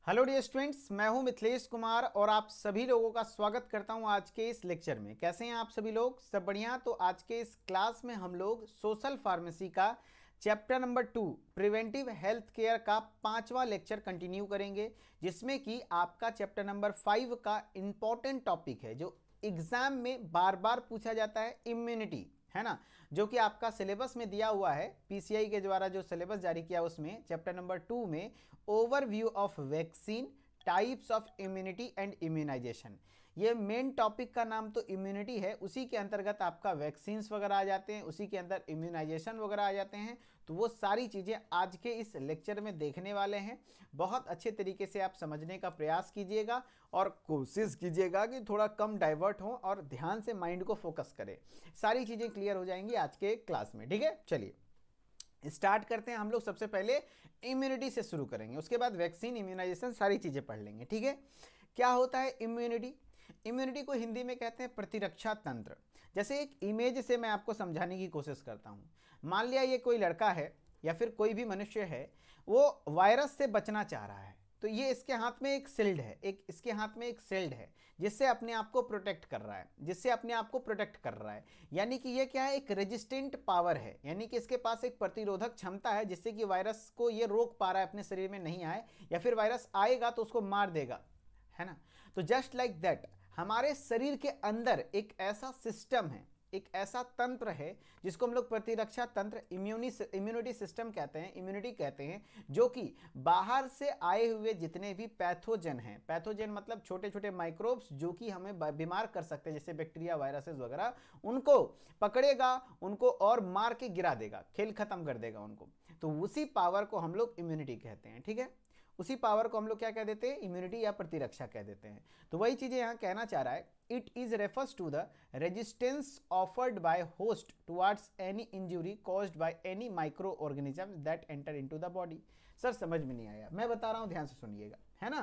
Hello dear students, मैं हूं मिथिलेश कुमार और आप सभी लोगों का स्वागत करता हूं आज के इस लेक्चर में। कैसे हैं आप सभी लोग? सब बढ़िया। तो आज के इस क्लास में हम लोग सोशल फार्मेसी का chapter number 2 preventive health care का 5वां लेक्चर कंटिन्यू करेंगे, जिसमें कि आपका चैप्टर नंबर 5 का इंपॉर्टेंट टॉपिक है जो एग्जाम में बार बार पूछा जाता है, इम्यूनिटी, है ना, जो कि आपका सिलेबस में दिया हुआ है। पीसीआई के द्वारा जो सिलेबस जारी किया उसमें चैप्टर नंबर 2 में overview of vaccine, types of immunity and immunization, ये मेन टॉपिक का नाम तो इम्यूनिटी है। उसी के अंतर्गत आपका वैक्सीन्स वगैरह आ जाते हैं, उसी के अंदर इम्यूनाइजेशन वगैरह आ जाते हैं। तो वो सारी चीज़ें आज के इस लेक्चर में देखने वाले हैं। बहुत अच्छे तरीके से आप समझने का प्रयास कीजिएगा और कोशिश कीजिएगा कि थोड़ा कम डाइवर्ट हो और ध्यान से माइंड को फोकस करें। सारी चीज़ें क्लियर हो जाएंगी आज के क्लास में, ठीक है। चलिए स्टार्ट करते हैं। हम लोग सबसे पहले इम्यूनिटी से शुरू करेंगे, उसके बाद वैक्सीन, इम्यूनाइजेशन, सारी चीज़ें पढ़ लेंगे, ठीक है। क्या होता है इम्यूनिटी? इम्यूनिटी को हिंदी में कहते हैं प्रतिरक्षा तंत्र। जैसे एक इमेज से मैं आपको समझाने की कोशिश करता हूँ। मान लिया ये कोई लड़का है या फिर कोई भी मनुष्य है, वो वायरस से बचना चाह रहा है, तो ये इसके हाथ में एक शील्ड है, इसके हाथ में एक शील्ड है जिससे अपने आप को प्रोटेक्ट कर रहा है, यानी कि ये क्या है, एक रेजिस्टेंट पावर है, यानी कि इसके पास एक प्रतिरोधक क्षमता है जिससे कि वायरस को ये रोक पा रहा है अपने शरीर में नहीं आए, या फिर वायरस आएगा तो उसको मार देगा, है ना। तो जस्ट लाइक दैट हमारे शरीर के अंदर एक ऐसा सिस्टम है, एक ऐसा तंत्र है जिसको हम लोग प्रतिरक्षा तंत्र, इम्यूनिटी सिस्टम कहते हैं, इम्यूनिटी कहते हैं, जो कि बाहर से आए हुए जितने भी पैथोजन हैं, पैथोजन मतलब छोटे छोटे माइक्रोब्स जो कि हमें बीमार कर सकते हैं, जैसे बैक्टीरिया, वायरसेस वगैरह, उनको पकड़ेगा, उनको और मार के गिरा देगा, खेल खत्म कर देगा उनको। तो उसी पावर को हम लोग इम्यूनिटी कहते हैं, ठीक है। उसी पावर को हम लोग क्या कह देते हैं, इम्यूनिटी या प्रतिरक्षा कह देते हैं। तो वही चीजें यहां कहना चाह रहा है, it is refers to the resistance offered by host towards any injury caused by any micro organism that enter into the body. Sir समझ में नहीं आया, मैं बता रहा हूं, ध्यान से सुनिएगा, है ना।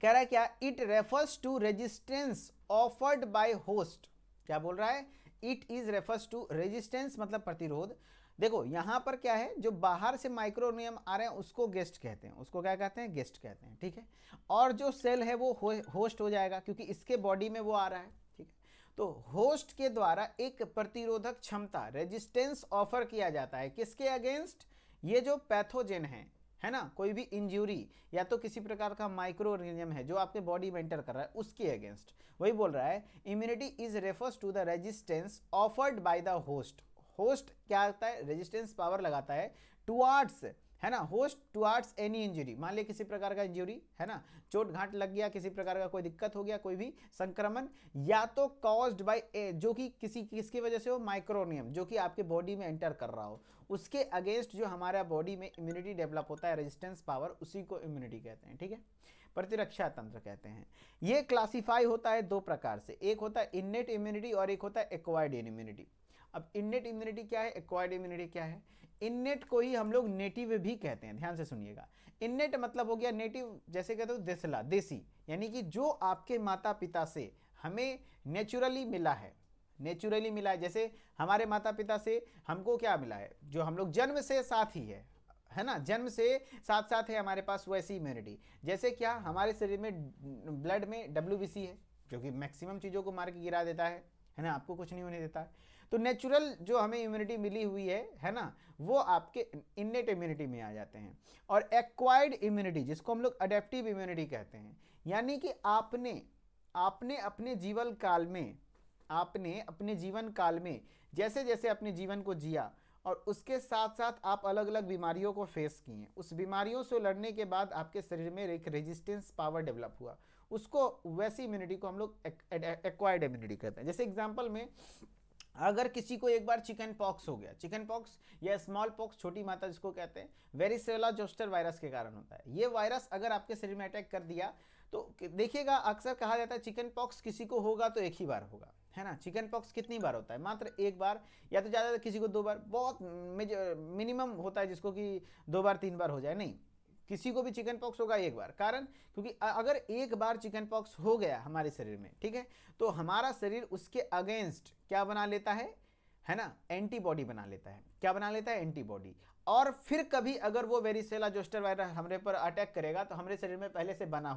कह रहा है क्या, it refers to resistance offered by host. क्या बोल रहा है, it is refers to resistance मतलब प्रतिरोध। देखो यहां पर क्या है, जो बाहर से माइक्रो ऑर्गेनिज्म आ रहे हैं उसको गेस्ट कहते हैं, उसको क्या कहते हैं, गेस्ट कहते हैं, ठीक है। और जो सेल है वो होस्ट हो जाएगा क्योंकि इसके बॉडी में वो आ रहा है, ठीक है। तो होस्ट के द्वारा एक प्रतिरोधक क्षमता, रेजिस्टेंस ऑफर किया जाता है किसके अगेंस्ट, ये जो पैथोजेन है ना, कोई भी इंज्यूरी या तो किसी प्रकार का माइक्रो ऑर्गेनिज्म है जो आपके बॉडी में एंटर कर रहा है उसके अगेंस्ट। वही बोल रहा है, immunity is refers to the resistance offered by the host. Host क्या होता है, रेजिस्टेंस पावर लगाता है टुवर्ड्स, है ना, होस्ट टुवर्ड्स एनी इंजरी। मान लिया किसी प्रकार का इंजरी है ना, चोट घाट लग गया, किसी प्रकार का कोई दिक्कत हो गया, कोई भी संक्रमण, या तो कॉज्ड बाय जो कि किसकी वजह से हो, माइक्रोनियम जो कि आपके बॉडी में एंटर कर रहा हो, उसके अगेंस्ट जो हमारा बॉडी में इम्यूनिटी डेवलप होता है, रेजिस्टेंस पावर, उसी को इम्यूनिटी कहते हैं, ठीक है, प्रतिरक्षा तंत्र कहते हैं। ये क्लासिफाई होता है दो प्रकार से, एक होता है इन्नेट इम्यूनिटी और एक होता है एक्वायर्ड इम्यूनिटी। अब इन्नेट इम्यूनिटी क्या है, एक्वायर्ड इम्यूनिटी क्या है? इन्नेट को ही हम लोग नेटिव भी कहते हैं, ध्यान से सुनिएगा। इन्नेट मतलब हो गया नेटिव, जैसे कहते हो देसला, देसी, यानी कि जो आपके माता पिता से हमें नेचुरली मिला है, नेचुरली मिला है। जैसे हमारे माता पिता से हमको क्या मिला है, जो हम लोग जन्म से साथ ही है ना, जन्म से साथ साथ है हमारे पास वैसी इम्यूनिटी। जैसे क्या, हमारे शरीर में ब्लड में WBC है जो कि मैक्सिमम चीज़ों को मार के गिरा देता है ना, आपको कुछ नहीं होने देता है। तो नेचुरल जो हमें इम्यूनिटी मिली हुई है ना, वो आपके इन्नेट इम्यूनिटी में आ जाते हैं। और एक्वायर्ड इम्यूनिटी जिसको हम लोग अडेप्टिव इम्यूनिटी कहते हैं, यानी कि आपने अपने जीवन काल में, आपने अपने जीवन काल में जैसे जैसे अपने जीवन को जिया और उसके साथ साथ आप अलग अलग बीमारियों को फेस किए, उस बीमारियों से लड़ने के बाद आपके शरीर में एक रेजिस्टेंस पावर डेवलप हुआ, उसको, वैसी इम्यूनिटी को हम लोग एक्वायर्ड इम्यूनिटी कहते हैं। जैसे एग्जांपल में, अगर किसी को एक बार चिकन पॉक्स हो गया, चिकन पॉक्स या स्मॉल पॉक्स, छोटी माता जिसको कहते हैं, वेरिसेला जोस्टर वायरस के कारण होता है। ये वायरस अगर आपके शरीर में अटैक कर दिया तो देखिएगा, अक्सर कहा जाता है चिकन पॉक्स किसी को होगा तो एक ही बार होगा, है ना। चिकन पॉक्स कितनी बार होता है, मात्र एक बार, या तो ज़्यादा किसी को 2 बार, बहुत मिनिमम होता है जिसको कि 2 बार 3 बार हो जाए, नहीं, किसी को भी चिकन पॉक्स होगा एक बार। कारण, क्योंकि अगर एक बार चिकन पॉक्स हो गया हमारे शरीर में, ठीक है, तो हमारा शरीर उसके अगेंस्ट क्या बना लेता है है ना, एंटीबॉडी बना लेता है। क्या बना लेता है? एंटीबॉडी। और फिर कभी अगर वो वेरिसेला जोस्टर वायरस हमारे पर अटैक करेगा तो हमारे शरीर में पहले से बना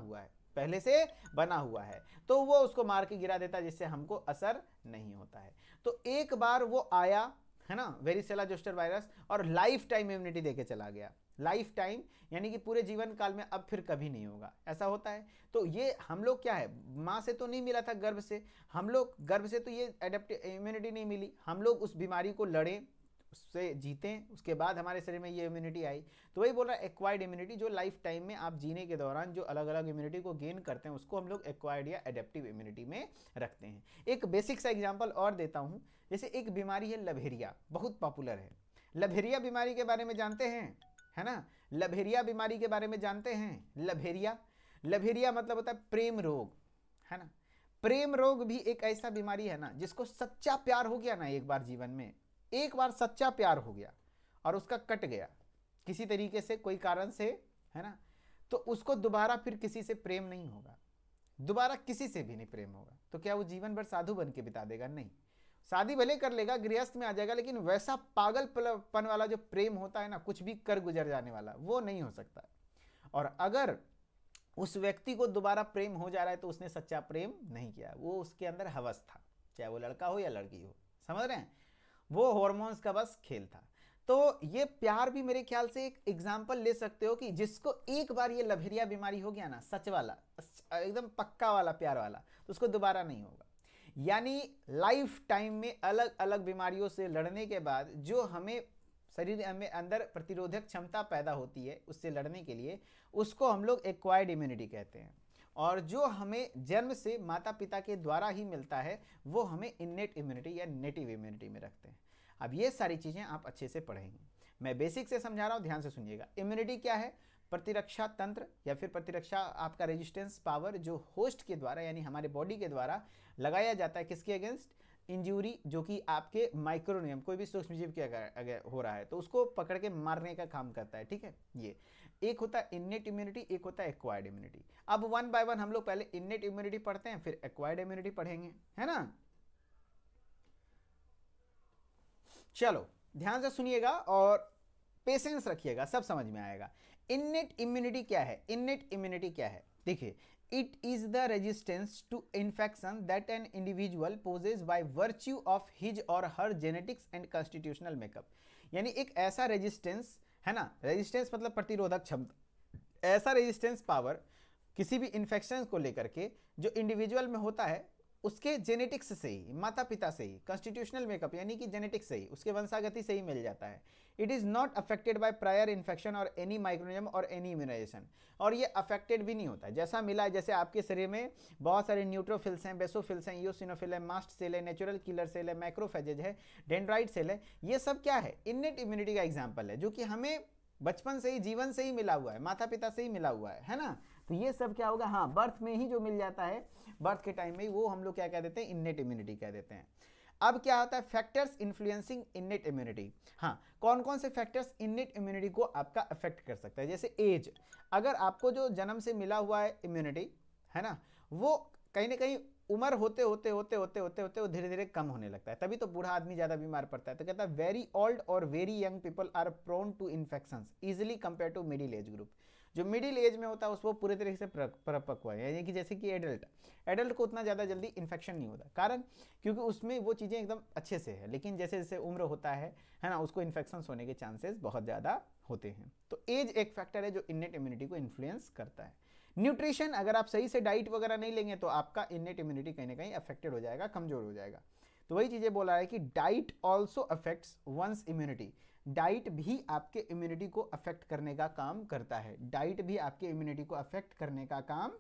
हुआ है, तो वो उसको मार के गिरा देता है, जिससे हमको असर नहीं होता है। तो एक बार वो आया, है ना, वेरिसेला जोस्टर वायरस, और लाइफ टाइम इम्यूनिटी देके चला गया। लाइफ टाइम यानी कि पूरे जीवन काल में अब फिर कभी नहीं होगा, ऐसा होता है। तो ये हम लोग क्या है, माँ से तो नहीं मिला था, गर्भ से, हम लोग गर्भ से तो ये एडेप्टिव इम्यूनिटी नहीं मिली, हम लोग उस बीमारी को लड़े, उससे जीते, उसके बाद हमारे शरीर में ये इम्यूनिटी आई। तो वही बोल रहा है एक्वायर्ड इम्यूनिटी, जो लाइफ टाइम में आप जीने के दौरान जो अलग अलग इम्यूनिटी को गेन करते हैं उसको हम लोग एक्वायर्ड या एडेप्टिव इम्यूनिटी में रखते हैं। एक बेसिक सा एग्जांपल और देता हूँ, जैसे एक बीमारी है लभेरिया, बहुत पॉपुलर है। लभेरिया बीमारी के बारे में जानते हैं, है ना, लभेरिया बीमारी के बारे में जानते हैं। लभेरिया मतलब होता है प्रेम रोग, है ना। प्रेम रोग भी एक ऐसा बीमारी है ना, जिसको सच्चा प्यार हो गया ना एक बार जीवन में, एक बार सच्चा प्यार हो गया और उसका कट गया किसी तरीके से, कोई कारण से, है ना, तो उसको दोबारा फिर किसी से प्रेम नहीं होगा, दोबारा किसी से भी नहीं प्रेम होगा। तो क्या वो जीवन भर साधु बन के बिता देगा? नहीं, शादी भले कर लेगा, गृहस्थ में आ जाएगा, लेकिन वैसा पागलपन वाला जो प्रेम होता है ना, कुछ भी कर गुजर जाने वाला, वो नहीं हो सकता। और अगर उस व्यक्ति को दोबारा प्रेम हो जा रहा है तो उसने सच्चा प्रेम नहीं किया, वो उसके अंदर हवस था, चाहे वो लड़का हो या लड़की हो, समझ रहे हैं, वो हॉर्मोन्स का बस खेल था। तो ये प्यार भी मेरे ख्याल से एक एग्जाम्पल ले सकते हो कि जिसको एक बार ये लभेरिया बीमारी हो गया ना, सच वाला, एकदम पक्का वाला प्यार वाला, तो उसको दोबारा नहीं होगा। यानी लाइफ टाइम में अलग अलग बीमारियों से लड़ने के बाद जो हमें शरीर में अंदर प्रतिरोधक क्षमता पैदा होती है उससे लड़ने के लिए, उसको हम लोग एक्वायर्ड इम्यूनिटी कहते हैं। और जो हमें जन्म से माता पिता के द्वारा ही मिलता है वो हमें इन्नेट इम्यूनिटी या नेटिव इम्यूनिटी में रखते हैं। अब ये सारी चीज़ें आप अच्छे से पढ़ेंगे, मैं बेसिक से समझा रहा हूँ, ध्यान से सुनिएगा। इम्यूनिटी क्या है? प्रतिरक्षा तंत्र या फिर प्रतिरक्षा आपका रेजिस्टेंस पावर, जो होस्ट के द्वारा यानी हमारे बॉडी के द्वारा लगाया जाता है किसके अगेंस्ट? इंजूरी, जो कि आपके माइक्रोनियम, कोई भी सूक्ष्मजीव के अगर हो रहा है तो उसको पकड़ के मारने का काम करता है, ठीक है। ये एक होता है इन्नेट इम्यूनिटी, एक होता है एक्वायर्ड इम्यूनिटी। अब वन बाय वन हम लोग पहले इन्नेट इम्यूनिटी पढ़ते हैं, फिर एक्वायर्ड इम्यूनिटी पढ़ेंगे, है ना। चलो ध्यान से सुनिएगा और पेशेंस रखिएगा, सब समझ में आएगा। इन्नेट इम्यूनिटी क्या है? इन्नेट इम्यूनिटी क्या है? देखिए, it is the resistance to infection that an individual poses by virtue of his or her genetics and constitutional makeup. यानी एक ऐसा रेजिस्टेंस, है ना, रेजिस्टेंस मतलब प्रतिरोधक क्षमता, ऐसा रेजिस्टेंस पावर किसी भी इन्फेक्शन को लेकर के जो इंडिविजुअल में होता है उसके जेनेटिक्स से ही, माता पिता से ही, कॉन्स्टिट्यूशनल मेकअप यानी कि जेनेटिक्स से ही, उसके वंशागति से ही मिल जाता है। It is not affected by prior infection और एनी माइक्रोनियम और एनी इम्यूनाइजेशन। और ये अफेक्टेड भी नहीं होता है, जैसा मिला है, जैसे आपके शरीर में बहुत सारे न्यूट्रोफिल्स हैं, बेसोफिल्स हैं, ईओसिनोफिल है, मास्ट सेल है, नेचुरल किलर सेल है, मैक्रोफेजेज है, डेंड्राइट सेल है, ये सब क्या है? इन्नेट इम्यूनिटी का एग्जाम्पल है, जो कि हमें बचपन से ही, जीवन से ही मिला हुआ है, माता पिता से ही मिला हुआ है ना। तो ये सब क्या होगा? हाँ, बर्थ में ही जो मिल जाता है, बर्थ के टाइम में ही, वो हम लोग क्या कह देते हैं? इन्नेट इम्यूनिटी कह देते हैं। अब क्या होता है? Factors influencing innate immunity. हाँ, कौन कौन से फैक्टर्स इन्नेट इम्यूनिटी को आपका अफेक्ट कर सकता है? जैसे एज, अगर आपको जो जन्म से मिला हुआ है इम्यूनिटी, है ना, वो कहीं ना कहीं उम्र होते होते होते होते होते होते वो धीरे धीरे कम होने लगता है, तभी तो बूढ़ा आदमी ज्यादा बीमार पड़ता है। तो कहता है वेरी ओल्ड और very young people are prone to infections easily compare to middle age group. जो मिडिल एज में होता है उसको पूरे तरीके से परिपक्व है, यानी कि जैसे कि एडल्ट को उतना ज़्यादा जल्दी इन्फेक्शन नहीं होता, कारण क्योंकि उसमें वो चीज़ें एकदम अच्छे से है। लेकिन जैसे जैसे उम्र होता है ना, उसको इन्फेक्शन होने के चांसेस बहुत ज़्यादा होते हैं। तो एज एक फैक्टर है जो इन्नेट इम्यूनिटी को इन्फ्लुएंस करता है। न्यूट्रिशन, अगर आप सही से डाइट वगैरह नहीं लेंगे तो आपका इन्नेट इम्यूनिटी कहीं ना कहीं अफेक्टेड हो जाएगा, कमजोर हो जाएगा। तो वही चीज़ें बोला है कि diet also affects one's immunity. Diet भी आपके इम्यूनिटी को अफेक्ट करने का काम करता है, डाइट भी आपके इम्यूनिटी को अफेक्ट करने का काम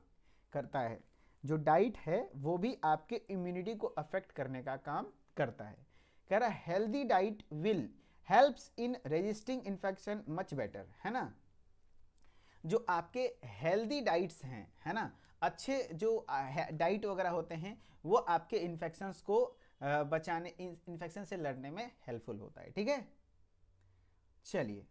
करता है। जो डाइट है वो भी आपके इम्यूनिटी को अफेक्ट करने का काम करता है। कह रहा healthy diet will helps in resisting infection much better, है ना। जो आपके हेल्दी डाइट्स हैं, है ना, अच्छे जो डाइट वगैरह होते हैं, वो आपके इन्फेक्शंस को बचाने, इन्फेक्शन से लड़ने में हेल्पफुल होता है, ठीक है। चलिए,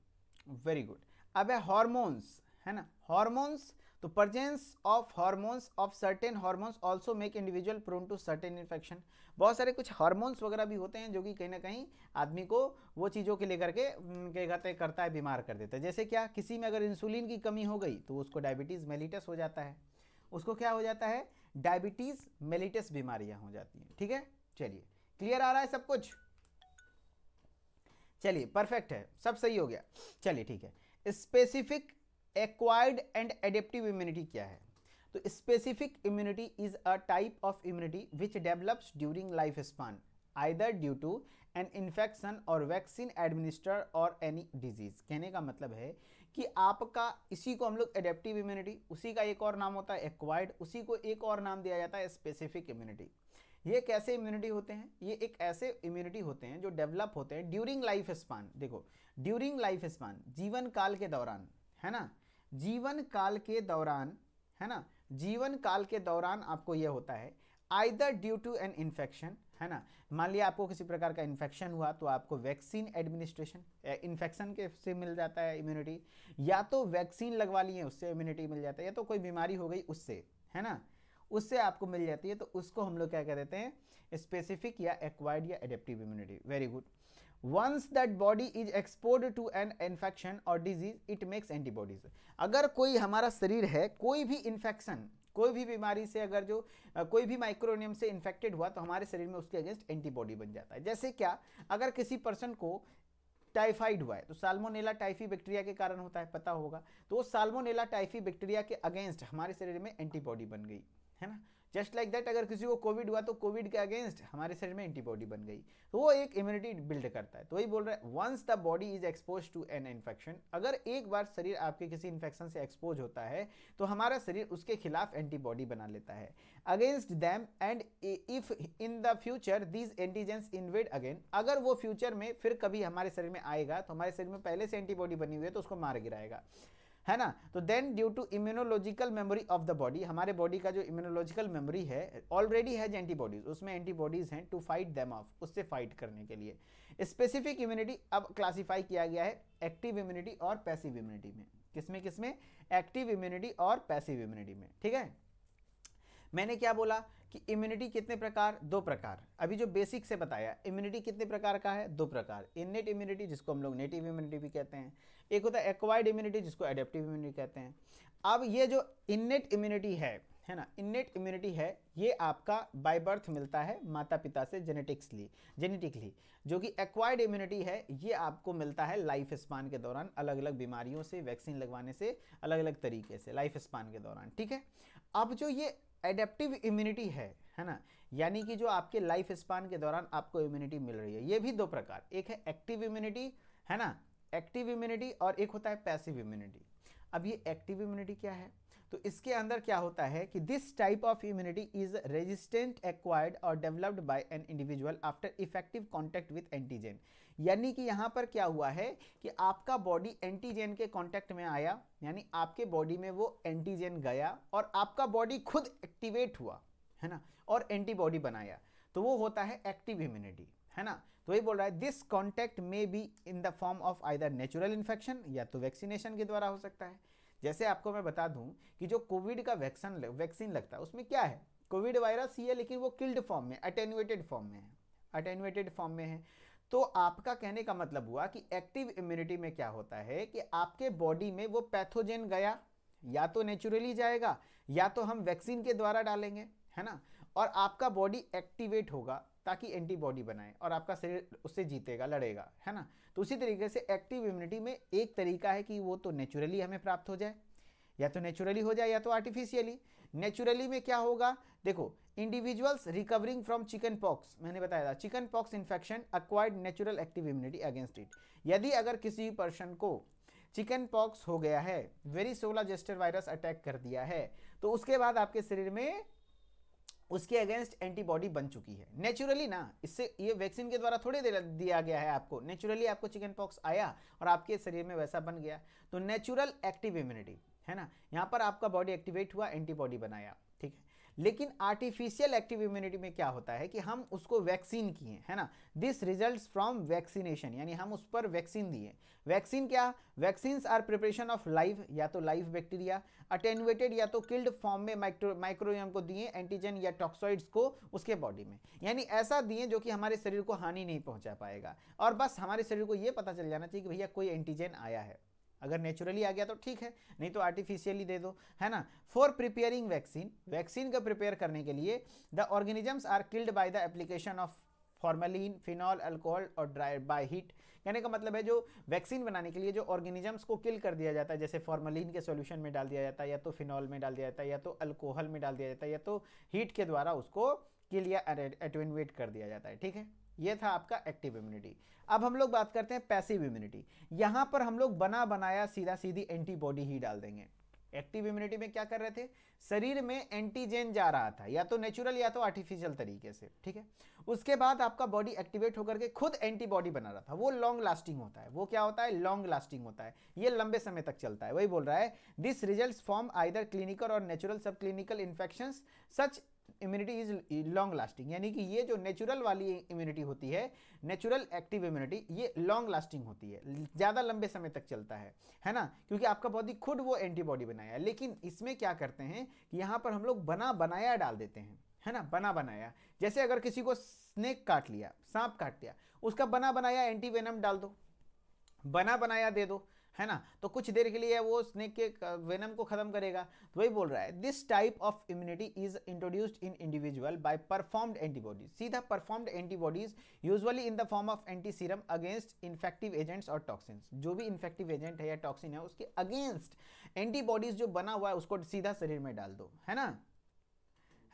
वेरी गुड। अब है हॉर्मोन्स, है ना, हॉर्मोन्स। तो presence of hormones of certain hormones also make individual prone to certain infection. बहुत सारे कुछ हार्मोन्स वगैरह भी होते हैं जो कि कहीं ना कहीं आदमी को वो चीज़ों के लेकर के करता है, बीमार कर देता है। जैसे क्या, किसी में अगर इंसुलिन की कमी हो गई तो उसको डायबिटीज़ मेलिटस हो जाता है, उसको क्या हो जाता है, डायबिटीज़ मेलिटस बीमारियां हो जाती हैं। ठीक है, चलिए क्लियर आ रहा है सब कुछ, चलिए परफेक्ट है, सब सही हो गया। चलिए ठीक है, specific acquired and adaptive immunity क्या है? तो specific immunity is a type of immunity which develops during life span either due to an infection or vaccine administer or any disease. कहने का मतलब है कि आपका, इसी को हम लोग एडेप्टिव इम्यूनिटी, उसी का एक और नाम होता है एक्वायर्ड, उसी को एक और नाम दिया जाता है स्पेसिफिक इम्यूनिटी। ये कैसे इम्यूनिटी होते हैं? ये एक ऐसे इम्यूनिटी होते हैं जो डेवलप होते हैं ड्यूरिंग लाइफ स्पान। देखो, ड्यूरिंग लाइफ स्पान, जीवन काल के दौरान, है ना, जीवन काल के दौरान, है ना, जीवन काल के दौरान आपको यह होता है either due to an infection, है ना, मान लिया आपको किसी प्रकार का इन्फेक्शन हुआ तो आपको वैक्सीन एडमिनिस्ट्रेशन, इन्फेक्शन के से मिल जाता है इम्यूनिटी, या तो वैक्सीन लगवा लिए उससे इम्यूनिटी मिल जाता है, या तो कोई बीमारी हो गई उससे, है ना, उससे आपको मिल जाती है, तो उसको हम लोग क्या कह देते हैं, स्पेसिफिक या एक्वायर्ड या adaptive immunity. Very good. Once that body is exposed to an infection और डिजीज इट मेक्स एंटीबॉडीज। अगर कोई हमारा शरीर है, कोई भी इन्फेक्शन, कोई भी बीमारी से अगर जो कोई भी माइक्रोनियम से इन्फेक्टेड हुआ तो हमारे शरीर में उसके अगेंस्ट एंटीबॉडी बन जाता है। जैसे क्या, अगर किसी पर्सन को टाइफाइड हुआ है तो साल्मोनेला टाइफी बैक्टीरिया के कारण होता है, पता होगा, तो वो साल्मोनेला टाइफी बैक्टीरिया के अगेंस्ट हमारे शरीर में एंटीबॉडी बन गई, है ना। जस्ट लाइक दैट, अगर किसी को कोविड हुआ तो कोविड के अगेंस्ट हमारे शरीर में एंटीबॉडी बन गई, तो वो एक इम्यूनिटी बिल्ड करता है। तो वही बोल रहा है, once the body is expose to an infection, अगर एक बार शरीर आपके किसी इन्फेक्शन से एक्सपोज होता है तो हमारा शरीर उसके खिलाफ एंटीबॉडी बना लेता है against them, and if in the future these antigens invade again, अगर वो फ्यूचर में फिर कभी हमारे शरीर में आएगा तो हमारे शरीर में पहले से एंटीबॉडी बनी हुई है तो उसको मार गिराएगा, है ना। तो then due to immunological memory of the body, हमारे बॉडी का जो इम्यूनोलॉजिकल मेमोरी है ऑलरेडी हैज एंटीबॉडीज, उसमें एंटीबॉडीज हैं टू फाइट देम ऑफ, उससे फाइट करने के लिए। स्पेसिफिक इम्यूनिटी अब क्लासिफाई किया गया है एक्टिव इम्यूनिटी और पैसिव इम्यूनिटी में। किसमें किसमें? एक्टिव इम्यूनिटी और पैसिव इम्यूनिटी में। ठीक है, मैंने क्या बोला कि इम्यूनिटी कितने प्रकार? दो प्रकार। अभी जो बेसिक से बताया, इम्यूनिटी कितने प्रकार का है? दो प्रकार। इननेट इम्यूनिटी जिसको हम लोग नेटिव इम्यूनिटी भी कहते हैं, एक होता है एक्वायर्ड इम्यूनिटी जिसको एडेप्टिव इम्यूनिटी कहते हैं। अब ये जो इननेट इम्यूनिटी है ना, इननेट इम्यूनिटी है, ये आपका बाय बर्थ मिलता है माता पिता से जेनेटिकली। जो कि एक्वायर्ड इम्यूनिटी है ये आपको मिलता है लाइफ स्पान के दौरान, अलग अलग बीमारियों से, वैक्सीन लगवाने से, अलग अलग तरीके से लाइफ स्पान के दौरान। ठीक है, अब जो ये एडेप्टिव इम्यूनिटी है ना, यानी कि जो आपके लाइफ स्पान के दौरान आपको इम्यूनिटी मिल रही है, ये भी दो प्रकार, एक है एक्टिव इम्यूनिटी, है ना, एक्टिव इम्यूनिटी, और एक होता है पैसिव इम्यूनिटी। अब ये एक्टिव इम्यूनिटी क्या है? तो इसके अंदर क्या होता है कि this type of immunity is resistant acquired और developed by an individual after effective contact with antigen. यानी कि यहाँ पर क्या हुआ है कि आपका बॉडी एंटीजन के कांटेक्ट में आया, यानी आपके बॉडी में वो एंटीजन गया और आपका बॉडी खुद एक्टिवेट हुआ, है ना, और एंटीबॉडी बनाया, तो वो होता है एक्टिव इम्यूनिटी, है ना। तो वही बोल रहा है दिस कांटेक्ट में be in the form of either natural infection, या तो वैक्सीनेशन के द्वारा हो सकता है। जैसे आपको मैं बता दूं कि जो कोविड का वैक्सीन लगता है उसमें क्या है, कोविड वायरस ही है लेकिन वो किल्ड फॉर्म में, अटेन्यूएटेड फॉर्म में है। तो आपका कहने का मतलब हुआ कि एक्टिव इम्यूनिटी में क्या होता है कि आपके बॉडी में वो पैथोजेन गया, या तो नेचुरली जाएगा या तो हम वैक्सीन के द्वारा डालेंगे, है ना, और आपका बॉडी एक्टिवेट होगा ताकि एंटीबॉडी बनाए और आपका शरीर उससे जीतेगा, लड़ेगा, है ना। तो उसी तरीके से एक्टिव इम्यूनिटी में एक तरीका है कि वो तो नेचुरली हमें प्राप्त हो जाए, या तो नेचुरली हो जाए या तो आर्टिफिशियली। नेचुरली में क्या होगा, देखो, individuals recovering from chicken pox, मैंने बताया था chicken pox infection acquired natural active immunity against it. यदि अगर किसी पर्सन को चिकन पॉक्स हो गया है, वेरिसोला जोस्टर वायरस अटैक कर दिया है, तो उसके बाद आपके शरीर में उसके अगेंस्ट एंटीबॉडी बन चुकी है नेचुरली ना, इससे ये वैक्सीन के द्वारा थोड़े दिया गया है आपको, नेचुरली आपको चिकन पॉक्स आया और आपके शरीर में वैसा बन गया, तो नेचुरल एक्टिव इम्यूनिटी, है ना, यहाँ पर आपका बॉडी एक्टिवेट हुआ, एंटीबॉडी बनाया, ठीक है। लेकिन आर्टिफिशियल एक्टिव इम्यूनिटी में क्या होता है कि हम उसको वैक्सीन किए, है ना, दिस रिजल्ट्स फ्रॉम वैक्सीनेशन, यानी हम उस पर वैक्सीन दिए। वैक्सीन क्या, vaccines are preparation of live, या तो लाइव बैक्टीरिया, अटेनुएटेड या तो किल्ड फॉर्म में माइक्रोबियम को दिए, एंटीजन या टॉक्सॉइड्स को उसके बॉडी में, यानी ऐसा दिए जो कि हमारे शरीर को हानि नहीं पहुंचा पाएगा, और बस हमारे शरीर को यह पता चल जाना चाहिए कि भैया कोई एंटीजन आया है। अगर नेचुरली आ गया तो ठीक है, नहीं तो आर्टिफिशियली दे दो, है ना। फॉर प्रिपेयरिंग वैक्सीन, वैक्सीन का प्रिपेयर करने के लिए the organisms are killed by the application of formalin, phenol, alcohol or dry by heat. कहने का मतलब है जो वैक्सीन बनाने के लिए जो ऑर्गेनिजम्स को किल कर दिया जाता है, जैसे फॉर्मेलिन के सॉल्यूशन में डाल दिया जाता है, या तो फिनॉल में डाल दिया जाता है, या तो अल्कोहल में डाल दिया जाता है, या तो हीट के द्वारा उसको किल या एटेन्यूएट कर दिया जाता है, ठीक है। ये था आपका एक्टिव इम्यूनिटी। अब हम लोग बात करते हैं पैसिव इम्यूनिटी। यहां पर हम लोग बना बनाया सीधा सीधी एंटीबॉडी ही डाल देंगे। एक्टिव इम्यूनिटी में क्या कर रहे थे, शरीर में एंटीजन जा रहा था, या तो नेचुरल या तो आर्टिफिशियल तरीके से, ठीक है। उसके बाद आपका बॉडी एक्टिवेट होकर के खुद एंटीबॉडी बना रहा था, वो लॉन्ग लास्टिंग होता है। वो क्या होता है, लॉन्ग लास्टिंग होता है, ये लंबे समय तक चलता है। वही बोल रहा है, this results from either clinical और नेचुरल सब clinical infections, such immunity is long lasting, यानी कि ये जो नेचुरल वाली इम्यूनिटी होती है, नेचुरल एक्टिव इम्यूनिटी, ये लॉन्ग लास्टिंग होती है, ज़्यादा लंबे समय तक चलता है ना, क्योंकि आपका बॉडी खुद वो एंटीबॉडी बनाया है। लेकिन इसमें क्या करते हैं कि यहाँ पर हम लोग बना बनाया डाल देते हैं, है ना, बना बनाया। जैसे अगर किसी को स्नेक काट लिया, सांप काट लिया, उसका बना बनाया एंटी वेनम डाल दो, बना बनाया दे दो, है ना, तो कुछ देर के लिए वो स्नेक के वेनम को खत्म करेगा। तो वही बोल रहा है, this type of immunity is introduced in individual by preformed antibodies, सीधा preformed antibodies usually in the form of antiserum against infective agents और टॉक्सिन्स। जो भी इन्फेक्टिव एजेंट है या टॉक्सिन है उसके अगेंस्ट एंटीबॉडीज जो बना हुआ है उसको सीधा शरीर में डाल दो, है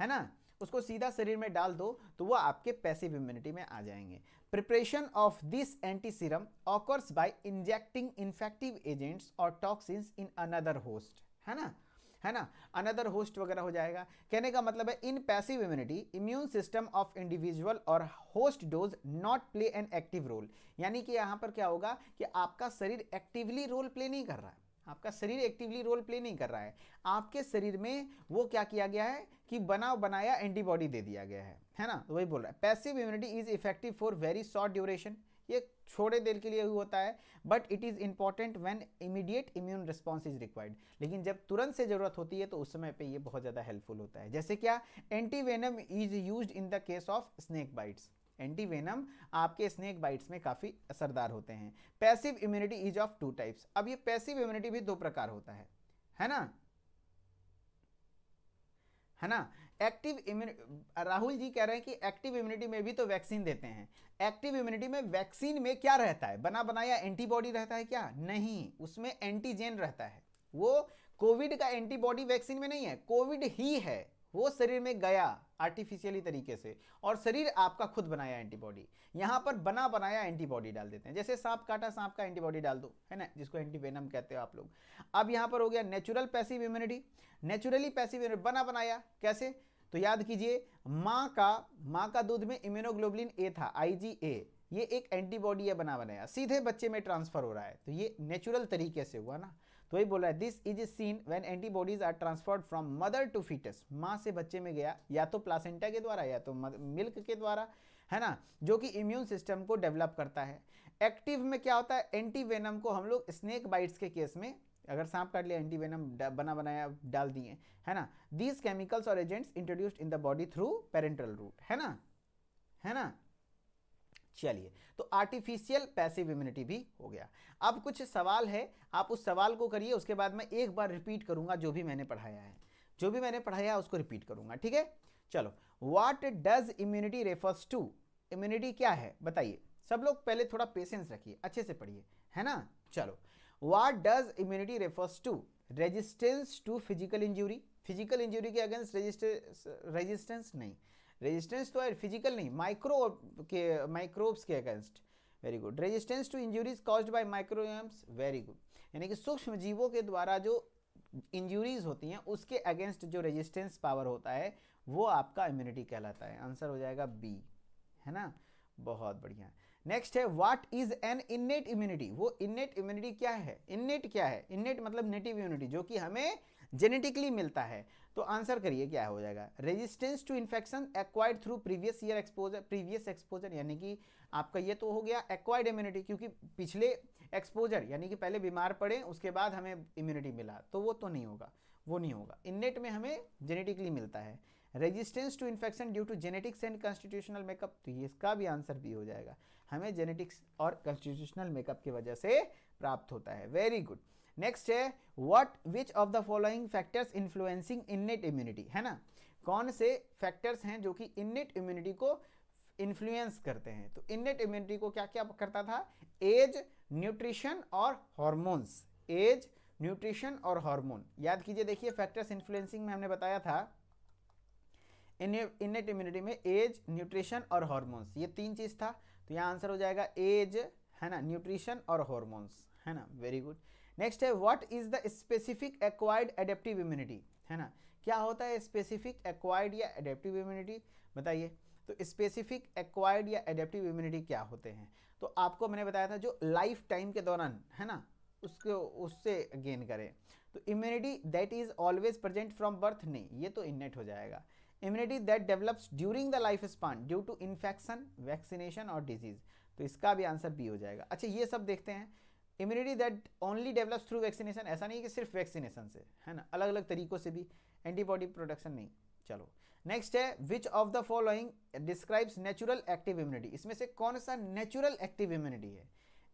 ना, उसको सीधा शरीर में डाल दो, तो वो आपके पैसिव इम्यूनिटी में आ जाएंगे। Preparation of this anti serum occurs by injecting infective agents और टॉक्सिन्स इन अनदर होस्ट, है ना, अनदर होस्ट वगैरह हो जाएगा। कहने का मतलब है, in passive immunity immune system of individual और host does not play an active role, यानी कि यहां पर क्या होगा कि आपका शरीर एक्टिवली रोल प्ले नहीं कर रहा है, आपका शरीर एक्टिवली रोल प्ले नहीं कर रहा है, आपके शरीर में वो क्या किया गया है कि बना बनाया एंटीबॉडी दे दिया गया है ना। तो वही बोल रहा है, passive immunity is effective for very short duration, ये थोड़े देर के लिए होता है, but it is important when immediate immune response is required, लेकिन जब तुरंत से जरूरत होती है तो उस समय पे ये बहुत ज़्यादा हेल्पफुल होता है। जैसे क्या, antivenom is used in the case of snake bites, antivenom आपके स्नेक बाइट्स में काफ़ी असरदार होते हैं। Passive immunity is of two types, अब ये पैसिव इम्यूनिटी भी दो प्रकार होता है ना। एक्टिव इम्यूनिटी, राहुल जी कह रहे हैं कि एक्टिव इम्यूनिटी में भी तो वैक्सीन देते हैं। एक्टिव इम्यूनिटी में वैक्सीन में क्या रहता है, बना बनाया एंटीबॉडी रहता है क्या, नहीं, उसमें एंटीजन रहता है। वो कोविड का एंटीबॉडी वैक्सीन में नहीं है, कोविड ही है, वो शरीर में गया आर्टिफिशियली तरीके से, और शरीर आपका खुद बनाया एंटीबॉडी, यहां पर बना बनाया एंटीबॉडी डाल देते हैं। जैसे सांप काटा, सांप का एंटीबॉडी डाल दो, है ना, जिसको एंटीवेनम कहते हो आप लोग। अब यहां पर हो गया natural passive immunity, naturally passive immunity बना बनाया कैसे, तो याद कीजिए, माँ का दूध में इम्यूनोग्लोबुलिन ए था, IgA, ये एक एंटीबॉडी है बना बनाया, सीधे बच्चे में ट्रांसफर हो रहा है, तो ये नेचुरल तरीके से हुआ ना। तो वही बोल रहा है, this is seen when antibodies are transferred from mother to foetus, माँ से बच्चे में गया, या तो प्लासेंटा के द्वारा या तो मिल्क के द्वारा, है ना, जो कि इम्यून सिस्टम को डेवलप करता है। एक्टिव में क्या होता है, एंटीवेनम को हम लोग स्नेक बाइट्स के केस में, अगर सांप काट लिया एंटीवेनम बना बनाया डाल दिए, है ना। दीज केमिकल्स और agents introduced in the body through parental route, है ना। चलिए, तो आर्टिफिशियल पैसिव इम्यूनिटी भी हो गया। अब कुछ सवाल है, आप उस सवाल को करिए, उसके बाद मैं एक बार रिपीट करूंगा जो भी मैंने पढ़ाया है, उसको रिपीट करूंगा, ठीक है। चलो, what does immunity refers to, immunity क्या है बताइए। सब लोग पहले थोड़ा पेशेंस रखिए, अच्छे से पढ़िए, है ना। चलो, what does immunity refers to, resistance to physical injury, physical injury के अगेंस्ट रेजिस्टेंस नहीं, रेजिस्टेंस तो है फिजिकल नहीं, माइक्रोब्स के against, very good. Resistance to injuries caused by microbes, very good, यानी कि सूक्ष्म जीवों के द्वारा जो इंजुरीज होती हैं उसके अगेंस्ट जो रेजिस्टेंस पावर होता है वो आपका इम्यूनिटी कहलाता है। आंसर हो जाएगा बी, है ना, बहुत बढ़िया। नेक्स्ट है, what is an innate immunity, वो इन्नेट इम्यूनिटी क्या है, इन्नेट क्या है, इन्नेट मतलब नेटिव इम्यूनिटी, जो कि हमें जेनेटिकली मिलता है। तो आंसर करिए क्या हो जाएगा, resistance to infection acquired through previous year exposure, previous exposure यानी कि आपका ये तो हो गया एक्वायर्ड इम्यूनिटी, क्योंकि पिछले एक्सपोजर यानी कि पहले बीमार पड़े उसके बाद हमें इम्यूनिटी मिला, तो वो तो नहीं होगा, वो नहीं होगा। इननेट में हमें जेनेटिकली मिलता है। Resistance to infection due to genetics and constitutional makeup, तो ये इसका भी आंसर भी हो जाएगा, हमें जेनेटिक्स और कॉन्स्टिट्यूशनल मेकअप की वजह से प्राप्त होता है। Very good. नेक्स्ट है what which of the following factors influencing innate immunity, है ना, कौन से फैक्टर्स हैं जो कि इननेट इम्यूनिटी को इन्फ्लुएंस करते हैं। तो इननेट इम्यूनिटी को क्या क्या करता था, एज, न्यूट्रिशन और हॉर्मोन्स, एज, न्यूट्रिशन और हार्मोन। याद कीजिए, देखिए फैक्टर्स इन्फ्लुएंसिंग में हमने बताया था इननेट इम्यूनिटी में एज, न्यूट्रिशन और हार्मोन्स, ये तीन चीज था। तो यहाँ आंसर हो जाएगा एज, है ना, न्यूट्रिशन और हार्मोन्स, है ना, वेरी गुड। नेक्स्ट है what is the specific acquired adaptive immunity, है ना, क्या होता है स्पेसिफिक एक्वायर्ड या एडेप्टिव इम्यूनिटी, बताइए। तो स्पेसिफिक एक्वायर्ड या एडेप्टिव इम्यूनिटी क्या होते हैं, तो आपको मैंने बताया था जो लाइफ टाइम के दौरान, है ना, उसको उससे गेन करें। तो immunity that is always present from birth, नहीं, ये तो इननेट हो जाएगा। Immunity that develops during the life span due to infection, vaccination और डिजीज, तो इसका भी आंसर बी हो जाएगा। अच्छा ये सब देखते हैं, immunity that only develops through vaccination, ऐसा नहीं कि सिर्फ वैक्सीनेशन से, है ना, अलग अलग तरीकों से भी, एंटीबॉडी प्रोडक्शन नहीं। चलो नेक्स्ट है which of the following describes natural active immunity, इसमें से कौन सा नेचुरल एक्टिव इम्यूनिटी है।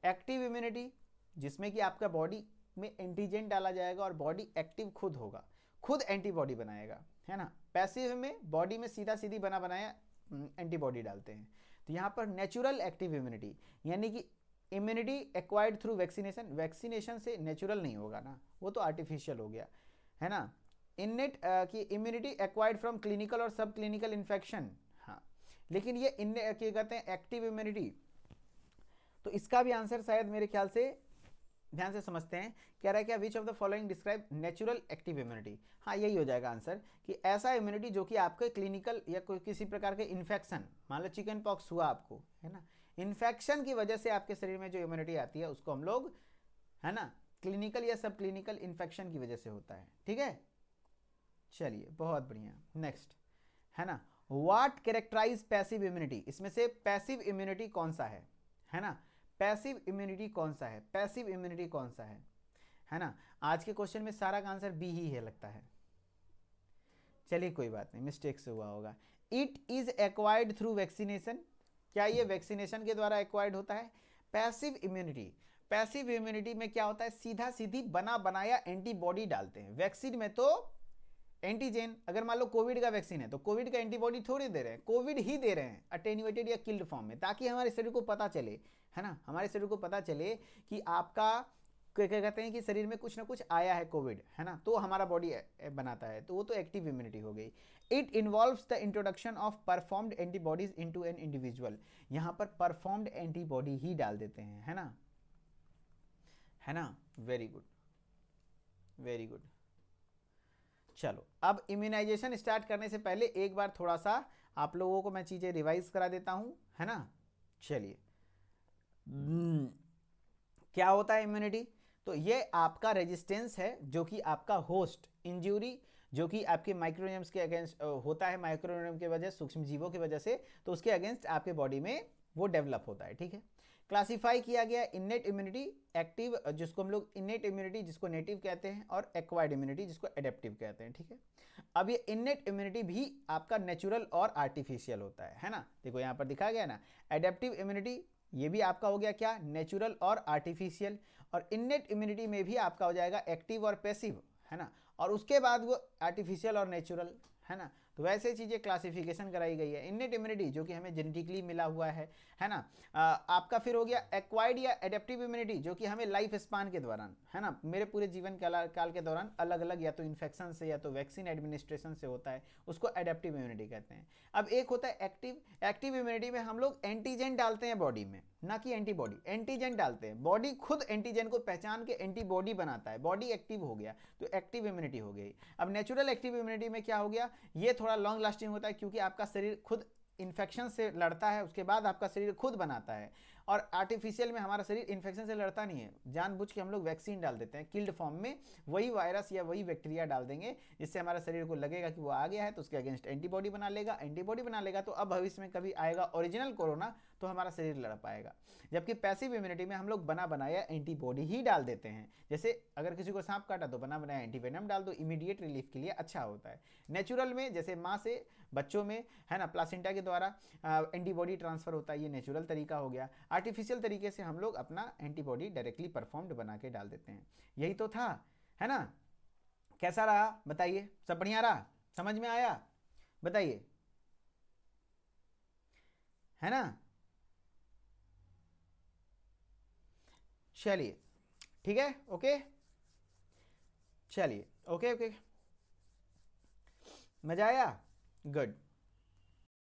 एक्टिव इम्यूनिटी जिसमें कि आपका बॉडी में एंटीजन डाला जाएगा और बॉडी एक्टिव खुद होगा, खुद एंटीबॉडी बनाएगा, है ना। पैसिव में बॉडी में सीधा सीधी बना बनाया एंटीबॉडी डालते हैं। तो यहाँ पर नेचुरल एक्टिव इम्यूनिटी यानी कि immunity acquired through vaccination, vaccination से नेचुरल नहीं होगा ना, वो तो आर्टिफिशियल हो गया, है ना। इननेट की इम्यूनिटी एक्वायर्ड फ्रॉम क्लिनिकल और सब क्लिनिकल इन्फेक्शन, हाँ, लेकिन ये इननेट क्या कहते हैं एक्टिव इम्यूनिटी, तो इसका भी आंसर शायद मेरे ख्याल से ध्यान से समझते हैं, कह रहा है क्या which of the following describe natural active immunity, हाँ यही हो जाएगा आंसर कि ऐसा इम्यूनिटी जो कि आपके क्लिनिकल या कोई किसी प्रकार के इन्फेक्शन, मान लो चिकन पॉक्स हुआ आपको, है ना, इन्फेक्शन की वजह से आपके शरीर में जो इम्यूनिटी आती है उसको हम लोग, है ना, क्लिनिकल या सब क्लिनिकल इन्फेक्शन की वजह से होता है, ठीक है। चलिए बहुत बढ़िया। नेक्स्ट है ना, व्हाट कैरेक्टराइज पैसिव इम्यूनिटी, इसमें से पैसिव इम्यूनिटी कौन सा है ना, पैसिव इम्यूनिटी कौन सा है, पैसिव इम्यूनिटी कौन सा है ना। आज के क्वेश्चन में सारा का आंसर बी ही है लगता है, चलिए कोई बात नहीं, मिस्टेक से हुआ होगा। It is acquired through vaccination, क्या ये वैक्सीनेशन के द्वारा एक्वायर्ड होता है। पैसिव इम्यूनिटी, पैसिव इम्यूनिटी में क्या होता है, सीधा सीधी बना बनाया एंटीबॉडी डालते हैं। वैक्सीन में तो एंटीजन, अगर मान लो कोविड का वैक्सीन है तो कोविड का एंटीबॉडी थोड़ी दे रहे हैं, कोविड ही दे रहे हैं अटेन्यूएटेड या किल्ड फॉर्म में, ताकि हमारे शरीर को पता चले, है ना, हमारे शरीर को पता चले कि आपका क्या कहते हैं कि शरीर में कुछ ना कुछ आया है कोविड, है ना, तो हमारा बॉडी बनाता है, तो वो तो एक्टिव इम्यूनिटी हो गई। It involves the introduction of performed antibodies into an individual, यहाँ पर परफॉर्म्ड एंटीबॉडी ही डाल देते हैं, है ना, वेरी गुड वेरी गुड। चलो अब इम्यूनाइजेशन स्टार्ट करने से पहले एक बार थोड़ा सा आप लोगों को मैं चीजें रिवाइज करा देता हूं, है ना। चलिए क्या होता है इम्यूनिटी, तो ये आपका रेजिस्टेंस है जो कि आपका होस्ट इंजरी जो कि आपके माइक्रोनियम्स के अगेंस्ट होता है, माइक्रोनियम के वजह, सूक्ष्म जीवों की वजह से, तो उसके अगेंस्ट आपके बॉडी में वो डेवलप होता है, ठीक है। क्लासिफाई किया गया इननेट इम्यूनिटी, एक्टिव जिसको हम लोग इननेट इम्यूनिटी जिसको नेटिव कहते हैं, और एक्वायर्ड इम्यूनिटी जिसको एडेप्टिव कहते हैं, ठीक है। अब ये इननेट इम्यूनिटी भी आपका नेचुरल और आर्टिफिशियल होता है ना। देखो यहाँ पर दिखा गया ना, एडेप्टिव इम्यूनिटी ये भी आपका हो गया क्या, नेचुरल और आर्टिफिशियल, और इननेट इम्यूनिटी में भी आपका हो जाएगा एक्टिव और पैसिव, है ना, और उसके बाद वो आर्टिफिशियल और नेचुरल, है ना। तो वैसे चीज़ें क्लासिफिकेशन कराई गई है। इननेट इम्यूनिटी जो कि हमें जेनेटिकली मिला हुआ है ना। आपका फिर हो गया एक्वायर्ड या एडेप्टिव इम्यूनिटी जो कि हमें लाइफ स्पान के दौरान, है ना, मेरे पूरे जीवन काल के दौरान अलग अलग या तो इन्फेक्शन से या तो वैक्सीन एडमिनिस्ट्रेशन से होता है, उसको एडेप्टिव इम्यूनिटी कहते हैं। अब एक होता है एक्टिव, एक्टिव इम्यूनिटी में हम लोग एंटीजन डालते हैं बॉडी में, ना कि एंटीबॉडी, एंटीजन डालते हैं, बॉडी खुद एंटीजन को पहचान के एंटीबॉडी बनाता है, बॉडी एक्टिव हो गया, तो एक्टिव इम्यूनिटी हो गई। अब नेचुरल एक्टिव इम्यूनिटी में क्या हो गया, ये थोड़ा लॉन्ग लास्टिंग होता है क्योंकि आपका शरीर खुद इन्फेक्शन से लड़ता है, उसके बाद आपका शरीर खुद बनाता है, और आर्टिफिशियल में हमारा शरीर इन्फेक्शन से लड़ता नहीं है, जानबूझ के हम लोग वैक्सीन डाल देते हैं, किल्ड फॉर्म में वही वायरस या वही बैक्टीरिया डाल देंगे जिससे हमारा शरीर को लगेगा कि वो आ गया है, तो उसके अगेंस्ट एंटीबॉडी बना लेगा, एंटीबॉडी बना लेगा तो अब भविष्य में कभी आएगा ओरिजिनल कोरोना तो हमारा शरीर लड़ पाएगा। जबकि पैसिव इम्यूनिटी में हम लोग बना बनाया एंटीबॉडी ही डाल देते हैं, जैसे अगर किसी को सांप काटा तो बना बनाया एंटीवेनम डाल दो, इमीडिएट रिलीफ के लिए अच्छा होता है। नेचुरल में जैसे माँ से बच्चों में है ना प्लासेंटा के द्वारा एंटीबॉडी ट्रांसफर होता है, ये नेचुरल तरीका हो गया। आर्टिफिशियल तरीके से हम लोग अपना एंटीबॉडी डायरेक्टली परफॉर्म्ड बना के डाल देते हैं, यही तो था, है ना। कैसा रहा बताइए, सब बढ़िया रहा, समझ में आया बताइए, है ना। चलिए ठीक है, ओके, चलिए ओके ओके, मजा आया, गुड।